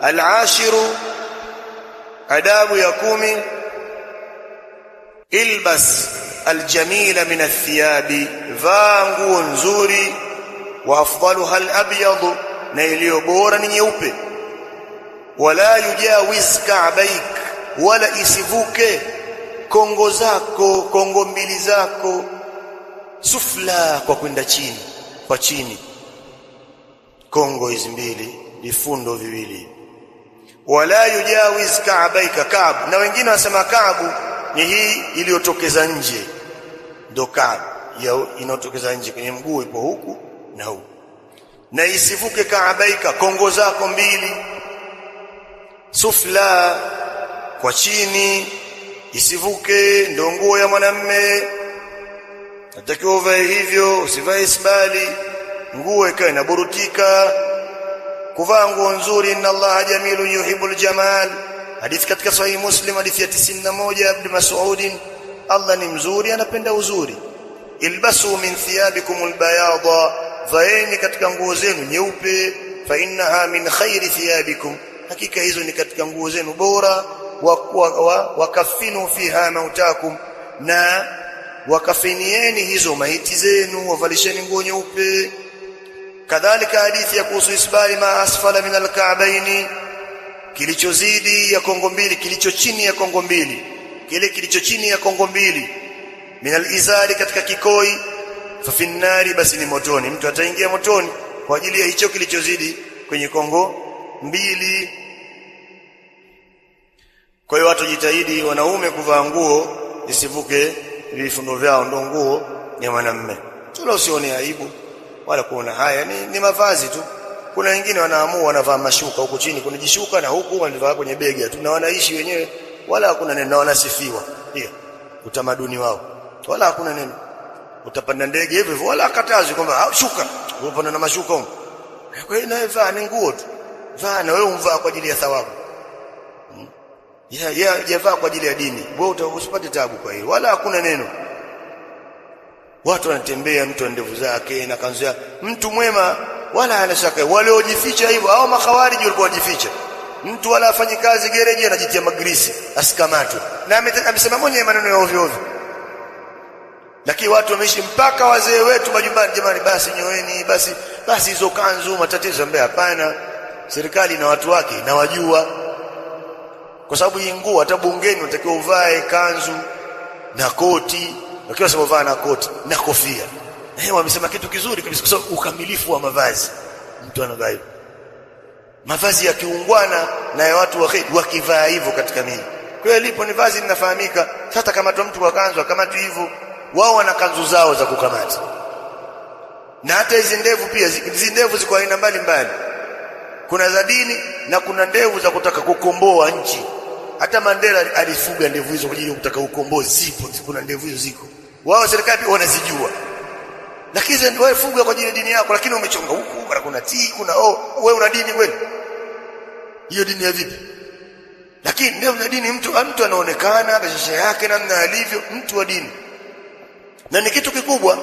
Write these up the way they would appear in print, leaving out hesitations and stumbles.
Al-ashiru, adabu ya 10, ilbas aljamila min athiyabi, vaa nguo nzuri, wa afdaluha al-abyad, na iliyo bora ni nyeupe. Wala yujawiz ka'baik, wala isivuke kongo zako, kongo mbili zako, sufla, kwa kwenda chini, kwa chini, kongo hizi mbili, vifundo viwili. Wala yujawiz ka'baika, ka'b, na wengine wanasema ka'bu ni hii iliyotokeza nje, ndo ka'b inayotokeza nje kwenye mguu, ipo huku na huku. Na isivuke ka'baika, kongo zako mbili, sufla, kwa chini, isivuke. Ndio nguo ya mwanamume, natakiwa uvae hivyo, usivae isbali, nguo ikae inaburutika. Kuvaa nguo nzuri, inna Allaha jamilun yuhibbul jamal, hadithi katika Sahih Muslim, hadithi ya 91, Ibn Mas'ud, Allah ni mzuri, anapenda uzuri. Ilbasu min thiyabikumul bayada, vaeni katika nguo zenu nyeupe, fa innaha min khairi thiyabikum, hakika hizo ni katika nguo zenu bora. Wakafinu fiha mautakum, na wakafinieni hizo maiti zenu, wavalisheni nguo nyeupe. Kadhalika hadithi ya kuhusu isbali ma asfala min alka'baini, kilichozidi ya kongo mbili, kilicho chini ya kongo mbili, kile kilicho chini ya kongo mbili, min alizari, katika kikoi, fa finnari, basi ni motoni. Mtu ataingia motoni kwa ajili ya hicho kilichozidi kwenye kongo mbili. Kwa hiyo watu jitahidi, wanaume, kuvaa nguo isivuke vifundo vyao, ndo nguo ya mwanamume. Tuna usione aibu wala kuona haya, ni mavazi tu. Kuna wengine wanaamua wanavaa mashuka huko chini, kuna jishuka na huku wanavaa kwenye bega tu, na wanaishi wenyewe, wala hakuna neno, na wanasifiwa. Hiyo utamaduni wao, wala hakuna neno. Utapanda ndege hivyo, wala akatazi kwamba shuka, upanda na mashuka huko. Kwa hiyo nawe vaa, ni nguo tu, vaa, na wewe umvaa kwa ajili ya thawabu. Javaa kwa ajili ya dini, wewe usipate taabu kwa hiyo, wala hakuna neno. Watu wanatembea, mtu ana ndevu zake na kanzu yake, mtu mwema, wala hana shaka. Waliojificha hivyo au makhawariji walikuwa wajificha. Mtu wala afanyi kazi gereji, anajitia magrisi asikamatwe, na amesema mwenye maneno ya ovyo ovyo. Lakini watu wameishi mpaka wazee wetu majumbani, jamani, basi nyoeni, basi hizo kanzu, matatizo ambaye hapana. Serikali na watu wake na wajua, kwa sababu hii nguo hata bungeni unatakiwa uvae kanzu na koti, wakiwa sema vaa na koti na kofia. Wamesema kitu kizuri kabisa, kwa sababu ukamilifu wa mavazi. Mtu anavaa hivyo, mavazi ya kiungwana na ya watu wa kheri, wakivaa hivyo katika miji. Kwa hiyo lipo ni vazi linafahamika. Sasa kama mtu wa kanzu akamati hivyo, wao wana kanzu zao za kukamata. Na hata hizi ndevu pia, hizi ndevu ziko aina mbalimbali. Kuna za dini na kuna ndevu za kutaka kukomboa nchi. Hata Mandela alifuga ndevu hizo kwa ajili ya kutaka ukombozi. Zipo, kuna ndevu hizo ziko. Wao serikali pia wanazijua. Lakini wewe fuga kwa ajili ya dini yako, lakini umechonga huku, kuna T, kuna O, wewe una dini kweli? Hiyo dini ya vipi? Lakini ndevu za dini, mtu anaonekana bashasha yake namna alivyo, mtu wa dini. Na ni kitu kikubwa.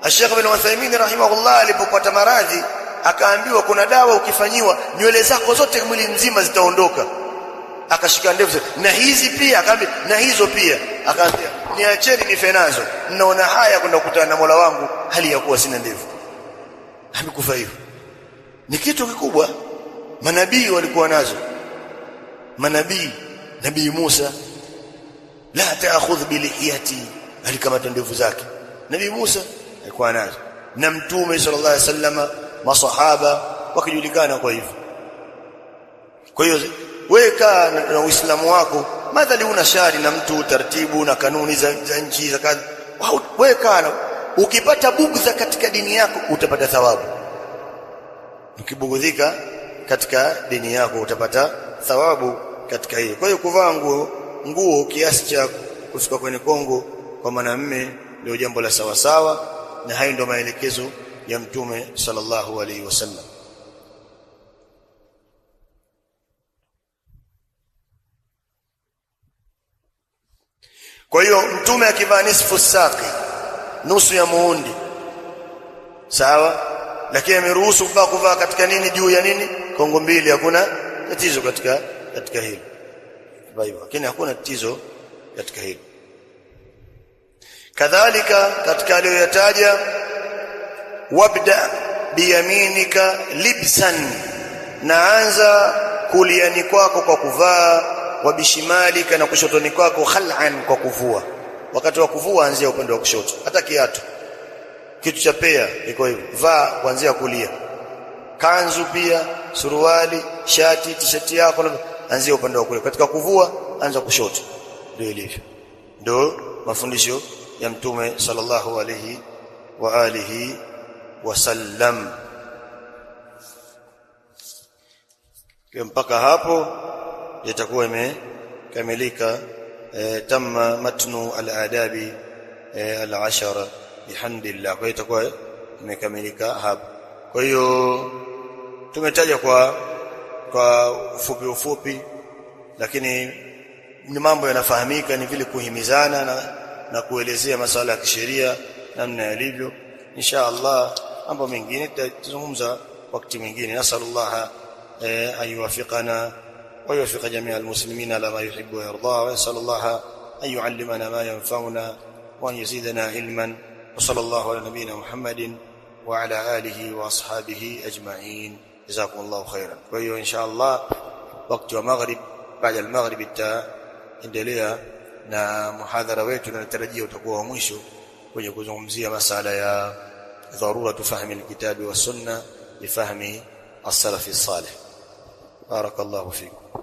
Sheikh Ibn Uthaymeen rahimahullah alipopata maradhi, akaambiwa kuna dawa ukifanyiwa nywele zako zote mwili mzima zitaondoka. Akashika ndevu, na hizi pia, akaambia na hizo pia. Akaambia niacheni nife nazo, naona haya kwenda kukutana na Mola wangu hali ya kuwa sina ndevu. Amekufa hivyo. Ni kitu kikubwa. Manabii walikuwa nazo. Nabii Musa, la ta'khudh bi lihiyati, alikamata ndevu zake. Nabii Musa alikuwa nazo, na Mtume sallallahu alaihi wasallam, masahaba wakijulikana kwa hivyo. Kwa hiyo weka na Uislamu wako, madhali una shari na mtu, taratibu na kanuni za nchi za kadha, weka. Ukipata bugudha katika dini yako utapata thawabu. Ukibugudhika katika dini yako utapata thawabu katika hiyo. Kwa hiyo kuvaa nguo kiasi cha kufika kwenye kongo kwa mwanamume ndio jambo la sawa sawa, na hayo ndio maelekezo ya Mtume sallallahu alaihi wasallam. Kwa hiyo Mtume akivaa nisfu saqi, nusu ya muundi, sawa, lakini ameruhusu kuvaa katika nini, juu ya nini, kongo mbili, hakuna tatizo katika hilo. Hivyo lakini hakuna tatizo katika hilo. Kadhalika katika aliyoyataja, wabda biyaminika libsan, naanza kuliani kwako kwa kuvaa, wa bishimalika, na kushotoni kwako khal'an, kwa kuvua. Wakati wa kuvua anzia upande wa kushoto. Hata kitu cha pea iko hivyo, vaa kuanzia kulia. Kanzu pia, suruali, shati, t-shirt yako anzia upande wa kulia. Katika kuvua anza kushoto. Ndio ilivyo. Ndio mafundisho ya Mtume sallallahu alayhi wa alihi wasallam. Mpaka hapo itakuwa imekamilika tamma matnu al-adabi al-ashara bihamdillah. Kwa hiyo itakuwa imekamilika hapo. Kwa hiyo tumetaja kwa ufupi, lakini ni mambo yanafahamika, ni vile kuhimizana na kuelezea masuala ya kisheria namna yalivyo. Insha Allah mambo mengine tutazungumza wakati mwingine. Nasallallahu an yuwaffiqana wa yuwaffiq jami'a al-muslimina ala ma yuhibbu wa yarda, wa nasallallahu an yu'allimana ma yanfa'una wa an yazidana ilman. Wa sallallahu ala nabiyyina Muhammadin wa ala alihi wa ashabihi ajma'in. Jazakumullahu khairan. Kwa hiyo insha Allah wakati wa maghrib, baada ya maghrib itaendelea na muhadhara wetu, na natarajia utakuwa wa mwisho kwenye kuzungumzia masala ya dharura tufahimi alkitabi was sunna bifahmi as-salaf as-salih. Barakallahu fikum.